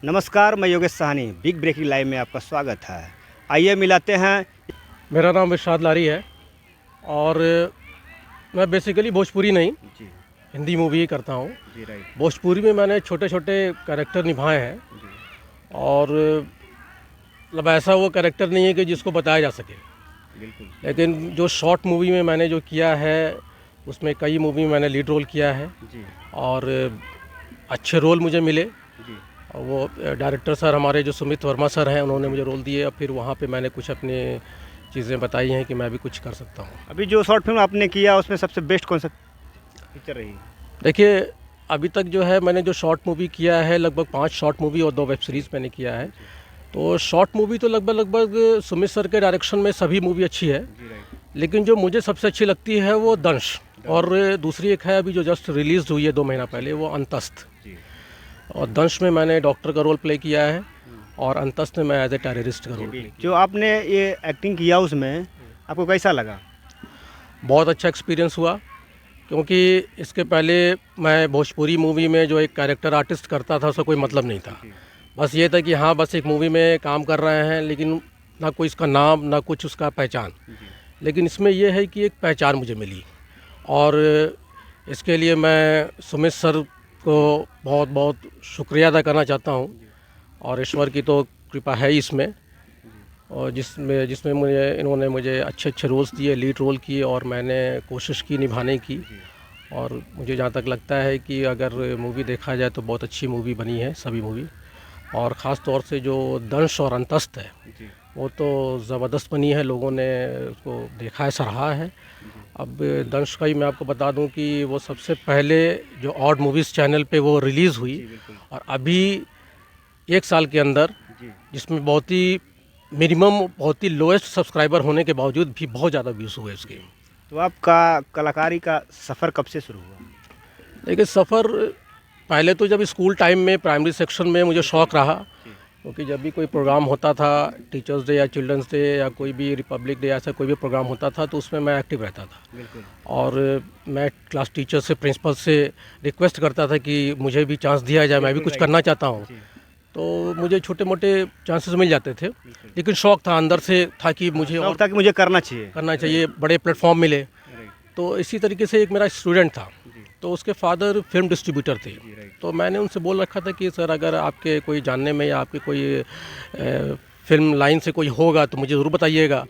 नमस्कार, मैं Yogesh Sahni. Big breaking live में आपका स्वागत है। आइए मिलाते हैं। मेरा नाम विशाल लारी है और मैं बेसिकली भोजपुरी नहीं जी हिंदी मूवी ही करता हूँ। जी राइट। भोजपुरी में मैंने छोटे छोटे कैरेक्टर निभाए हैं जी और मतलब ऐसा वो कैरेक्टर नहीं है कि जिसको बताया जा सके, बिल्कुल। लेकिन जो शॉर्ट मूवी में मैंने जो किया है उसमें कई मूवी में मैंने लीड रोल किया है जी और अच्छे रोल मुझे मिले। जी और वो डायरेक्टर सर हमारे जो सुमित वर्मा सर हैं उन्होंने मुझे रोल दिए और फिर वहाँ पे मैंने कुछ अपने चीज़ें बताई हैं कि मैं भी कुछ कर सकता हूँ। अभी जो शॉर्ट फिल्म आपने किया उसमें सबसे बेस्ट कौन सा पिक्चर रही? देखिए, अभी तक जो है मैंने जो शॉर्ट मूवी किया है लगभग 5 शॉर्ट मूवी और 2 वेब सीरीज़ मैंने किया है। तो शॉर्ट मूवी तो लगभग सुमित सर के डायरेक्शन में सभी मूवी अच्छी है, जी राइट। लेकिन जो मुझे सबसे अच्छी लगती है वो दंश, और दूसरी एक है अभी जो जस्ट रिलीज़ हुई है 2 महीना पहले, वो अंतस्थ। जी और दंश में मैंने डॉक्टर का रोल प्ले किया है और अंतस्थ में मैं एज ए टेररिस्ट का रोल प्ले किया। जो आपने ये एक्टिंग किया उसमें आपको कैसा लगा? बहुत अच्छा एक्सपीरियंस हुआ, क्योंकि इसके पहले मैं भोजपुरी मूवी में जो एक कैरेक्टर आर्टिस्ट करता था उसका कोई मतलब नहीं था। बस ये था कि हाँ, बस एक मूवी में काम कर रहे हैं, लेकिन ना कोई इसका नाम ना कुछ उसका पहचान। लेकिन इसमें यह है कि एक पहचान मुझे मिली और इसके लिए मैं सुमित सर को बहुत बहुत शुक्रिया अदा करना चाहता हूँ। और ईश्वर की तो कृपा है ही इसमें, और जिसमें इन्होंने मुझे अच्छे अच्छे रोल्स दिए, लीड रोल किए और मैंने कोशिश की निभाने की। और मुझे जहाँ तक लगता है कि अगर मूवी देखा जाए तो बहुत अच्छी मूवी बनी है सभी मूवी, और ख़ास तौर से जो दंश और अंतस्थ है वो तो ज़बरदस्त बनी है। लोगों ने उसको देखा है, सराहा है। अब दंश का ही मैं आपको बता दूं कि वो सबसे पहले जो ऑड मूवीज़ चैनल पे वो रिलीज़ हुई, और अभी 1 साल के अंदर, जिसमें बहुत ही मिनिमम बहुत ही लोएस्ट सब्सक्राइबर होने के बावजूद भी बहुत ज़्यादा व्यूज़ हुए इसके। तो आपका कलाकारी का सफ़र कब से शुरू हुआ? देखिए, सफ़र पहले तो जब स्कूल टाइम में प्राइमरी सेक्शन में मुझे शौक़ रहा, क्योंकि जब भी कोई प्रोग्राम होता था, टीचर्स डे या चिल्ड्रंस डे या कोई भी रिपब्लिक डे, ऐसा कोई भी प्रोग्राम होता था तो उसमें मैं एक्टिव रहता था। और मैं क्लास टीचर से, प्रिंसिपल से रिक्वेस्ट करता था कि मुझे भी चांस दिया जाए, मैं भी कुछ करना चाहता हूँ। तो मुझे छोटे मोटे चांसेस मिल जाते थे, लेकिन शौक़ था, अंदर से था कि मुझे और था कि मुझे करना चाहिए। बड़े प्लेटफॉर्म मिले। तो इसी तरीके से एक मेरा स्टूडेंट था, तो उसके फादर फिल्म डिस्ट्रीब्यूटर थे। तो मैंने उनसे बोल रखा था कि सर, अगर आपके कोई जानने में या आपके कोई फिल्म लाइन से कोई होगा तो मुझे ज़रूर बताइएगा,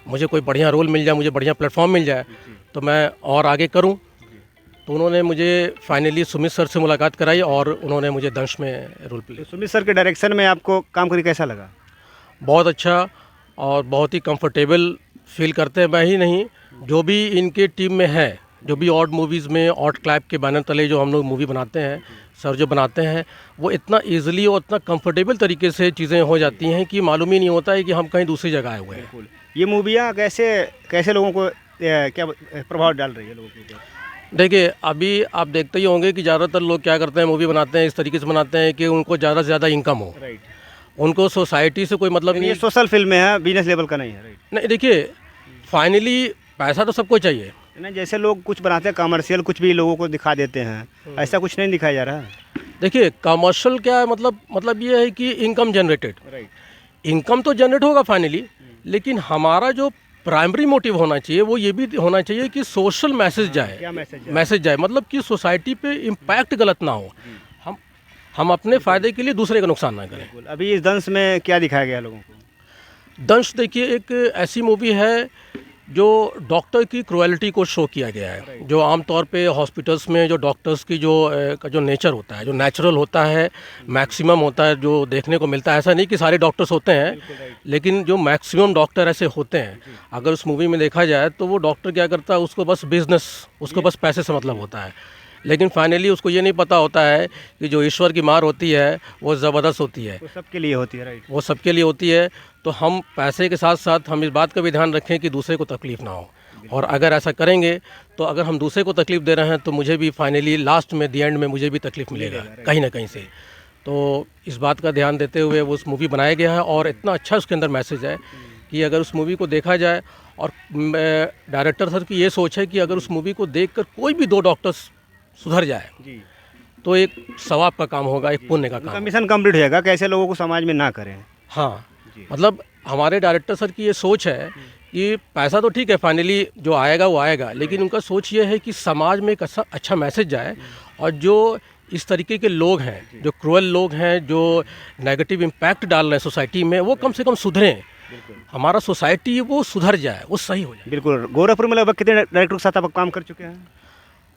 मुझे कोई बढ़िया रोल मिल जाए, मुझे बढ़िया प्लेटफॉर्म मिल जाए तो मैं और आगे करूं। तो उन्होंने मुझे फाइनली सुमित सर से मुलाकात कराई और उन्होंने मुझे दंश में रोल प्ले। तो सुमित सर के डायरेक्शन में आपको काम करके कैसा लगा? बहुत अच्छा और बहुत ही कंफर्टेबल फील करते हैं। मैं ही नहीं, जो भी इनके टीम में है, जो भी ऑड मूवीज़ में ऑड क्लैप के बैनर तले जो हम लोग मूवी बनाते हैं, सर जो बनाते हैं, वो इतना इजीली और इतना कंफर्टेबल तरीके से चीज़ें हो जाती हैं कि मालूम ही नहीं होता है कि हम कहीं दूसरी जगह आए हुए हैं। ये मूवियाँ कैसे कैसे लोगों को क्या प्रभाव डाल रही है लोगों के ऊपर? देखिए, अभी आप देखते ही होंगे कि ज़्यादातर लोग क्या करते हैं, मूवी बनाते हैं इस तरीके से बनाते हैं कि उनको ज़्यादा से ज़्यादा इनकम हो। राइट। उनको सोसाइटी से कोई मतलब नहीं ये है। सोशल फिल्म है, बिजनेस लेवल का नहीं है। राइट। नहीं, देखिए, फाइनली पैसा तो सबको चाहिए। नहीं, जैसे लोग कुछ बनाते हैं कमर्शियल, कुछ भी लोगों को दिखा देते हैं, ऐसा कुछ नहीं दिखाया जा रहा है। देखिए, कमर्शियल क्या है, मतलब ये है कि इनकम जनरेटेड, राइट। इनकम तो जनरेट होगा फाइनली, लेकिन हमारा जो प्राइमरी मोटिव होना चाहिए वो ये भी होना चाहिए कि सोशल मैसेज जाए। क्या मैसेज जाए, मतलब कि सोसाइटी पे इम्पैक्ट गलत ना हो, हम अपने फ़ायदे के लिए दूसरे का नुकसान ना करें। अभी इस दंश में क्या दिखाया गया लोगों को? दंश, देखिए, एक ऐसी मूवी है जो डॉक्टर की क्रुएलिटी को शो किया गया है। जो आमतौर पे हॉस्पिटल्स में जो डॉक्टर्स की जो नेचर होता है, जो नेचुरल होता है, मैक्सिमम होता है जो देखने को मिलता है। ऐसा नहीं कि सारे डॉक्टर्स होते हैं, लेकिन जो मैक्सिमम डॉक्टर ऐसे होते हैं, अगर उस मूवी में देखा जाए तो वो डॉक्टर क्या करता है, उसको बस बिजनेस, उसको बस पैसे से मतलब होता है। लेकिन फाइनली उसको ये नहीं पता होता है कि जो ईश्वर की मार होती है वो ज़बरदस्त होती है, वो सबके लिए होती है। राइट। वो सबके लिए होती है। तो हम पैसे के साथ साथ हम इस बात का भी ध्यान रखें कि दूसरे को तकलीफ़ ना हो, और अगर ऐसा करेंगे तो अगर हम दूसरे को तकलीफ़ दे रहे हैं तो मुझे भी फाइनली लास्ट में, दी एंड में, मुझे भी तकलीफ़ मिलेगा कहीं ना कहीं से। तो इस बात का ध्यान देते हुए वो उस मूवी बनाया गया है, और इतना अच्छा उसके अंदर मैसेज है कि अगर उस मूवी को देखा जाए, और डायरेक्टर सर की ये सोच है कि अगर उस मूवी को देखकर कोई भी 2 डॉक्टर्स सुधर जाए तो एक सवाब का काम होगा, एक पुण्य का उनका काम। मिशन कंप्लीट हो जाएगा, कैसे लोगों को समाज में ना करें। हाँ, जी। मतलब हमारे डायरेक्टर सर की ये सोच है कि पैसा तो ठीक है, फाइनली जो आएगा वो आएगा, लेकिन उनका सोच ये है कि समाज में एक अच्छा मैसेज जाए, और जो इस तरीके के लोग हैं, जो क्रूअल लोग हैं, जो नेगेटिव इम्पैक्ट डाल रहे हैं सोसाइटी में, वो कम से कम सुधरें, हमारा सोसाइटी वो सुधर जाए, वो सही हो जाए। बिल्कुल। गोरखपुर में लगभग कितने डायरेक्टर के साथ आप काम कर चुके हैं?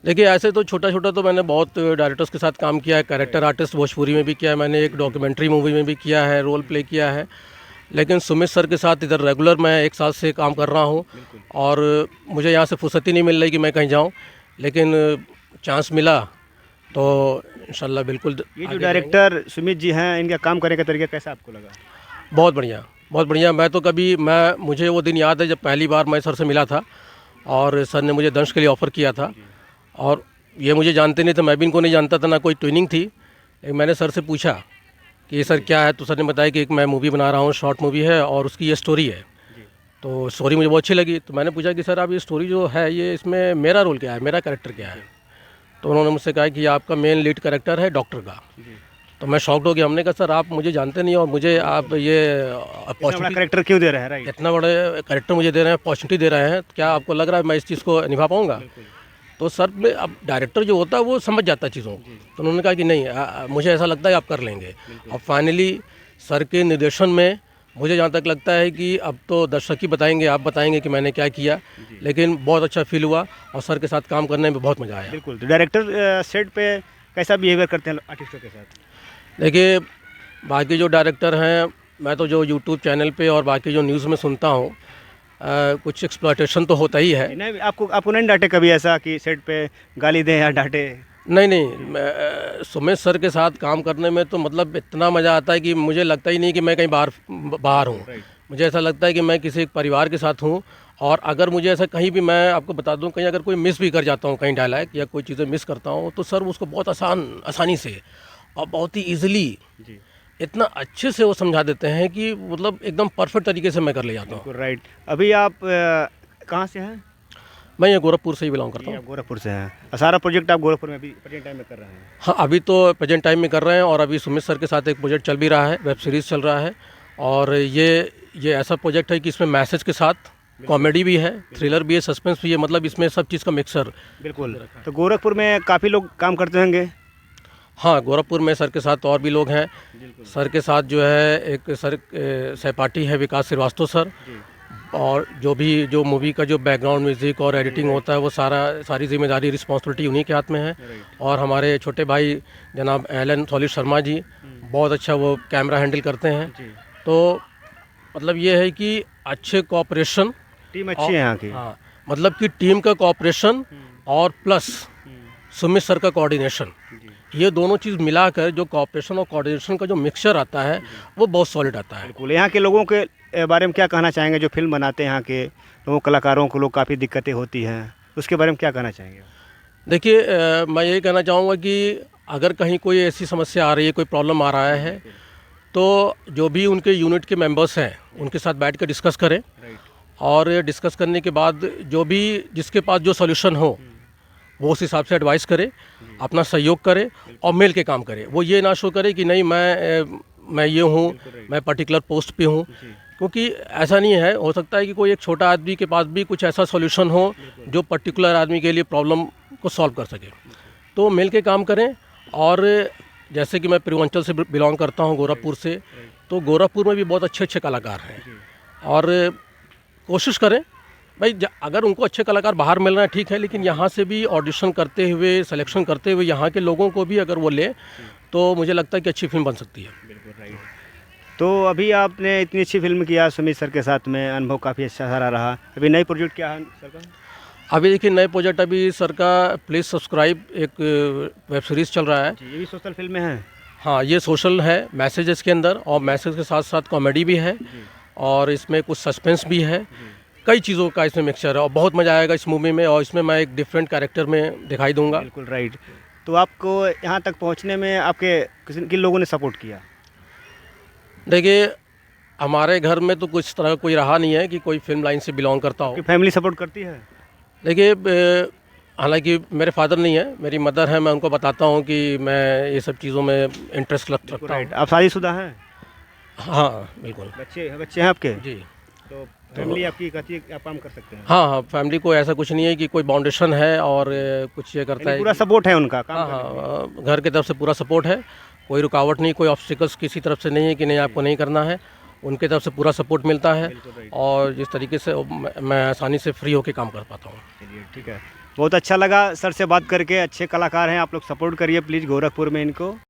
देखिए, ऐसे तो छोटा छोटा तो मैंने बहुत डायरेक्टर्स के साथ काम किया है, कैरेक्टर आर्टिस्ट भोजपुरी में भी किया है मैंने, एक डॉक्यूमेंट्री मूवी में भी किया है, रोल प्ले किया है, लेकिन सुमित सर के साथ इधर रेगुलर मैं 1 साल से काम कर रहा हूँ, और मुझे यहाँ से फुर्सत ही नहीं मिल रही कि मैं कहीं जाऊँ, लेकिन चांस मिला तो इंशाल्लाह बिल्कुल ये जो आगे डायरेक्टर सुमित जी हैं, इनका काम करने का तरीका कैसा आपको लगा? जाएंगे। बहुत बढ़िया, बहुत बढ़िया। मैं तो कभी मुझे वो दिन याद है जब पहली बार मैं सर से मिला था, और सर ने मुझे दंश के लिए ऑफ़र किया था, और ये मुझे जानते नहीं थे, मैं भी इनको नहीं जानता था, ना कोई ट्रेनिंग थी। मैंने सर से पूछा कि सर क्या है, तो सर ने बताया कि एक मैं मूवी बना रहा हूँ, शॉर्ट मूवी है, और उसकी ये स्टोरी है। तो स्टोरी मुझे बहुत अच्छी लगी, तो मैंने पूछा कि सर आप ये स्टोरी जो है, ये इसमें मेरा रोल क्या है, मेरा कैरेक्टर क्या है? तो उन्होंने मुझसे कहा कि आपका मेन लीड कैरेक्टर है डॉक्टर का। तो मैं शॉक्ड हो गया। हमने कहा सर आप मुझे जानते नहीं, और मुझे आप ये इतना बड़ा अपॉर्चुनिटी, कैरेक्टर क्यों दे रहे हैं? राइट। इतना बड़े कैरेक्टर मुझे दे रहे हैं, अपॉर्चुनिटी दे रहे हैं, तो क्या आपको लग रहा है मैं इस चीज़ को निभा पाऊँगा? तो सर में अब डायरेक्टर जो होता है वो समझ जाता है चीज़ों को, तो उन्होंने कहा कि नहीं, मुझे ऐसा लगता है आप कर लेंगे। अब फाइनली सर के निर्देशन में मुझे जहाँ तक लगता है कि अब तो दर्शक ही बताएंगे, आप बताएंगे कि मैंने क्या किया, लेकिन बहुत अच्छा फील हुआ, और सर के साथ काम करने में बहुत मज़ा आया। बिल्कुल। तो डायरेक्टर सेट पे कैसा बिहेवियर करते हैं आर्टिस्टों के साथ? देखिए, बाकी जो डायरेक्टर हैं, मैं तो जो यूट्यूब चैनल पे और बाकी जो न्यूज़ में सुनता हूँ, कुछ एक्सप्लॉयटेशन तो होता ही है। नहीं, आपको नहीं डांटे कभी ऐसा कि सेट पे गाली दें या डांटे? नहीं नहीं, सुमित सर के साथ काम करने में तो मतलब इतना मज़ा आता है कि मुझे लगता ही नहीं कि मैं कहीं बाहर हूँ। मुझे ऐसा लगता है कि मैं किसी एक परिवार के साथ हूँ, और अगर मुझे ऐसा कहीं भी, मैं आपको बता दूँ, कहीं अगर कोई मिस भी कर जाता हूँ, कहीं डायलॉग या कोई चीज़ें मिस करता हूँ, तो सर उसको बहुत आसानी से और बहुत ही ईजिली, जी। इतना अच्छे से वो समझा देते हैं कि मतलब एकदम परफेक्ट तरीके से मैं कर ले जाता हूँ। बिल्कुल राइट। अभी आप कहाँ से हैं? मैं ये गोरखपुर से ही बिलोंग करता जी, हूँ। आप गोरखपुर से हैं, और सारा प्रोजेक्ट आप गोरखपुर में अभी प्रेजेंट टाइम में कर रहे हैं? हाँ, अभी तो प्रेजेंट टाइम में कर रहे हैं, और अभी सुमित सर के साथ एक प्रोजेक्ट चल भी रहा है, वेब सीरीज़ चल रहा है, और ये ऐसा प्रोजेक्ट है कि इसमें मैसेज के साथ कॉमेडी भी है, थ्रिलर भी है, सस्पेंस भी है, मतलब इसमें सब चीज़ का मिक्सर। बिल्कुल। तो गोरखपुर में काफ़ी लोग काम करते होंगे? हाँ, गोरखपुर में सर के साथ और भी लोग हैं। सर के साथ जो है एक सर सहपाठी है विकास श्रीवास्तव सर, और जो मूवी का जो बैकग्राउंड म्यूज़िक और एडिटिंग होता है, वो सारी जिम्मेदारी, रिस्पॉन्सिबिलिटी उन्हीं के हाथ में है। और हमारे छोटे भाई जनाब एलन सॉलिड शर्मा जी, बहुत अच्छा वो कैमरा हैंडल करते हैं। तो मतलब ये है कि अच्छे कोऑपरेशन, टीम अच्छी है यहाँ की। हाँ, मतलब कि टीम का कोऑपरेशन और प्लस सुमित सर का कोऑर्डिनेशन, ये दोनों चीज़ मिलाकर जो कोऑपरेशन और कोऑर्डिनेशन का जो मिक्सचर आता है, वो बहुत सॉलिड आता है। बिल्कुल। यहाँ के लोगों के बारे में क्या कहना चाहेंगे, जो फिल्म बनाते हैं यहाँ के लोगों, कलाकारों को काफ़ी दिक्कतें होती हैं, उसके बारे में क्या कहना चाहेंगे? देखिए, मैं यही कहना चाहूँगा कि अगर कहीं कोई ऐसी समस्या आ रही है, कोई प्रॉब्लम आ रहा है, तो जो भी उनके यूनिट के मेंबर्स हैं, उनके साथ बैठ कर डिस्कस करें, और डिस्कस करने के बाद जो भी जिसके पास जो सॉल्यूशन हो, वो उस हिसाब से एडवाइस करे, अपना सहयोग करे, और मिल के काम करे। वो ये ना शो करे कि नहीं मैं ये हूँ, मैं पर्टिकुलर पोस्ट पे हूँ, क्योंकि ऐसा नहीं है। हो सकता है कि कोई एक छोटा आदमी के पास भी कुछ ऐसा सॉल्यूशन हो जो पर्टिकुलर आदमी के लिए प्रॉब्लम को सॉल्व कर सके। तो मिल के काम करें। और जैसे कि मैं पूर्वांचल से बिलोंग करता हूँ, गोरखपुर से, तो गोरखपुर में भी बहुत अच्छे अच्छे कलाकार हैं, और कोशिश करें भाई, अगर उनको अच्छे कलाकार बाहर मिल रहे हैं ठीक है, लेकिन यहाँ से भी ऑडिशन करते हुए, सिलेक्शन करते हुए यहाँ के लोगों को भी अगर वो ले, तो मुझे लगता है कि अच्छी फिल्म बन सकती है। बिल्कुल राइट। तो अभी आपने इतनी अच्छी फिल्म किया सुमित सर के साथ में, अनुभव काफ़ी अच्छा सारा रहा। अभी नई प्रोजेक्ट क्या है सर का? अभी देखिए, नए प्रोजेक्ट अभी सर का प्लीज़ सब्सक्राइब एक वेब सीरीज़ चल रहा है। ये भी सोशल फिल्म में है? हाँ, ये सोशल है, मैसेज इसके अंदर, और मैसेज के साथ साथ कॉमेडी भी है, और इसमें कुछ सस्पेंस भी है, कई चीज़ों का इसमें मिक्सचर है, और बहुत मज़ा आएगा इस मूवी में। और इसमें मैं एक डिफरेंट कैरेक्टर में दिखाई दूंगा। बिल्कुल राइट। तो आपको यहाँ तक पहुँचने में आपके किन लोगों ने सपोर्ट किया? देखिए, हमारे घर में तो कुछ तरह कोई रहा नहीं है कि कोई फिल्म लाइन से बिलोंग करता हो। फैमिली सपोर्ट करती है? देखिए, हालांकि मेरे फादर नहीं है, मेरी मदर है, मैं उनको बताता हूँ कि मैं ये सब चीज़ों में इंटरेस्ट रखता हूँ। राइट, आप शादीशुदा हैं? हाँ बिल्कुल बच्चे बच्चे हैं आपके? जी। तो फैमिली आपकी कहती है कि आप काम कर सकते हैं? हाँ हाँ, फैमिली को ऐसा कुछ नहीं है कि कोई बाउंडेशन है और कुछ ये करता यानी है। पूरा सपोर्ट है उनका काम हाँ करने के लिए? हाँ, घर की तरफ से पूरा सपोर्ट है, कोई रुकावट नहीं, कोई ऑब्स्टिकल्स किसी तरफ से नहीं है कि नहीं आपको नहीं करना है। उनकी तरफ से पूरा सपोर्ट मिलता है बिल्कुल राइट। और जिस तरीके से मैं आसानी से फ्री होकर काम कर पाता हूँ। चलिए ठीक है, बहुत अच्छा लगा सर से बात करके। अच्छे कलाकार हैं आप लोग, सपोर्ट करिए प्लीज़ गोरखपुर में इनको।